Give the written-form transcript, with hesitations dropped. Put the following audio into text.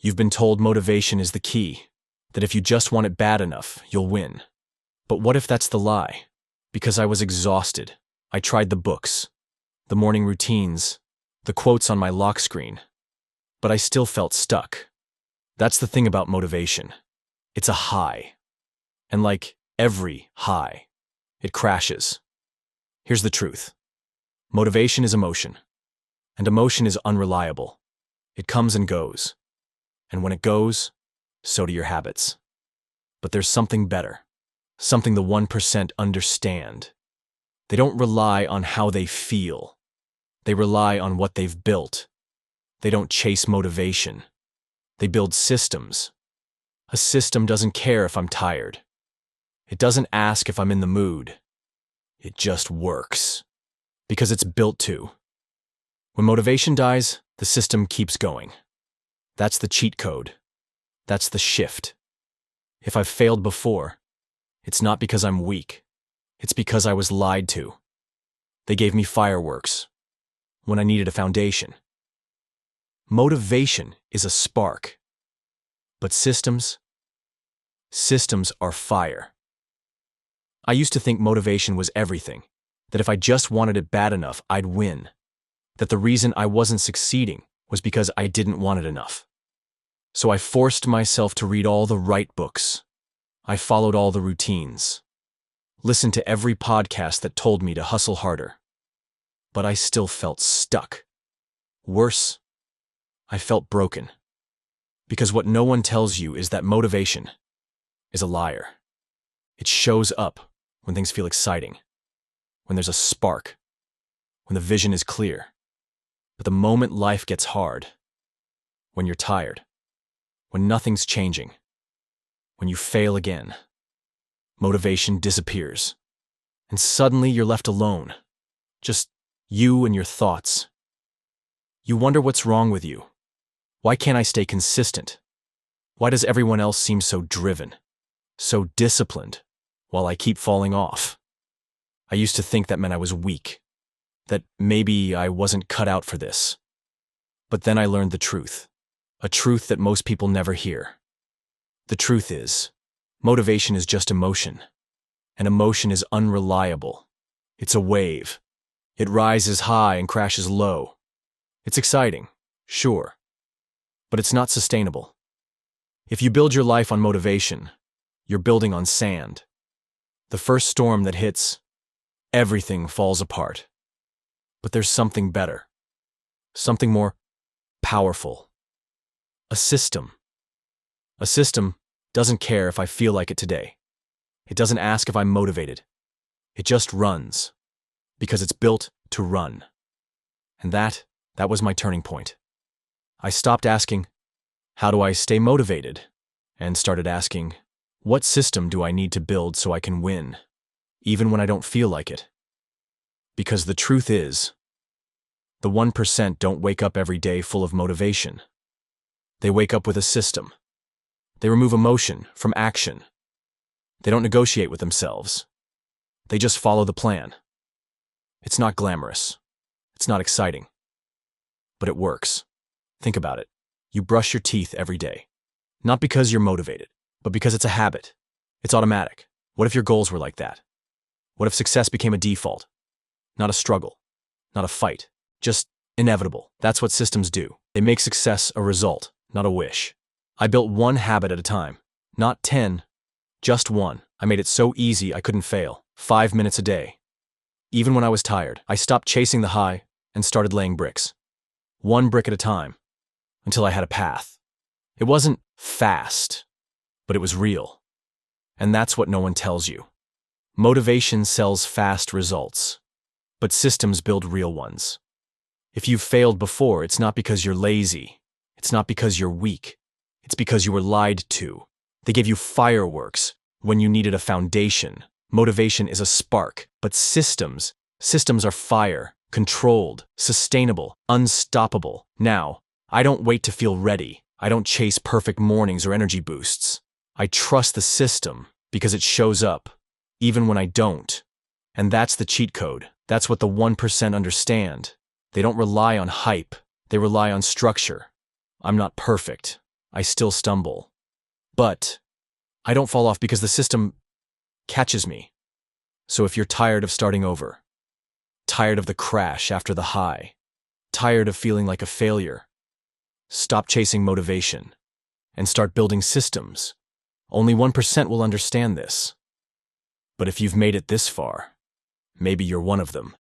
You've been told motivation is the key, that if you just want it bad enough, you'll win. But what if that's the lie? Because I was exhausted. I tried the books, the morning routines, the quotes on my lock screen, but I still felt stuck. That's the thing about motivation. It's a high. And like every high, it crashes. Here's the truth. Motivation is emotion, and emotion is unreliable. It comes and goes. And when it goes, so do your habits. But there's something better, something the 1% understand. They don't rely on how they feel. They rely on what they've built. They don't chase motivation. They build systems. A system doesn't care if I'm tired. It doesn't ask if I'm in the mood. It just works. Because it's built to. When motivation dies, the system keeps going. That's the cheat code. That's the shift. If I've failed before, it's not because I'm weak. It's because I was lied to. They gave me fireworks when I needed a foundation. Motivation is a spark. But systems are fire. I used to think motivation was everything, that if I just wanted it bad enough, I'd win. That the reason I wasn't succeeding was because I didn't want it enough. So I forced myself to read all the right books. I followed all the routines. Listened to every podcast that told me to hustle harder. But I still felt stuck. Worse, I felt broken. Because what no one tells you is that motivation is a liar. It shows up when things feel exciting, when there's a spark, when the vision is clear. But the moment life gets hard, when you're tired, when nothing's changing, when you fail again, motivation disappears. And suddenly you're left alone, just you and your thoughts. You wonder what's wrong with you. Why can't I stay consistent? Why does everyone else seem so driven, so disciplined, while I keep falling off? I used to think that meant I was weak, that maybe I wasn't cut out for this. But then I learned the truth, a truth that most people never hear. The truth is, motivation is just emotion, and emotion is unreliable. It's a wave. It rises high and crashes low. It's exciting, sure, but it's not sustainable. If you build your life on motivation, you're building on sand. The first storm that hits, everything falls apart. But there's something better, something more powerful. A system. A system doesn't care if I feel like it today. It doesn't ask if I'm motivated. It just runs, because it's built to run. And that was my turning point. I stopped asking, how do I stay motivated? And started asking, what system do I need to build so I can win, even when I don't feel like it? Because the truth is, the 1% don't wake up every day full of motivation. They wake up with a system. They remove emotion from action. They don't negotiate with themselves. They just follow the plan. It's not glamorous. It's not exciting. But it works. Think about it. You brush your teeth every day. Not because you're motivated, but because it's a habit. It's automatic. What if your goals were like that? What if success became a default? Not a struggle. Not a fight. Just inevitable. That's what systems do. They make success a result, not a wish. I built one habit at a time. Not 10. Just one. I made it so easy I couldn't fail. 5 minutes a day. Even when I was tired, I stopped chasing the high and started laying bricks. 1 brick at a time. Until I had a path. It wasn't fast, but it was real. And that's what no one tells you. Motivation sells fast results, but systems build real ones. If you've failed before, it's not because you're lazy. It's not because you're weak. It's because you were lied to. They gave you fireworks when you needed a foundation. Motivation is a spark, but systems are fire, controlled, sustainable, unstoppable. Now, I don't wait to feel ready. I don't chase perfect mornings or energy boosts. I trust the system because it shows up, even when I don't. And that's the cheat code. That's what the 1% understand. They don't rely on hype. They rely on structure. I'm not perfect. I still stumble. But I don't fall off because the system catches me. So if you're tired of starting over, tired of the crash after the high, tired of feeling like a failure, stop chasing motivation and start building systems. Only 1% will understand this. But if you've made it this far, maybe you're one of them.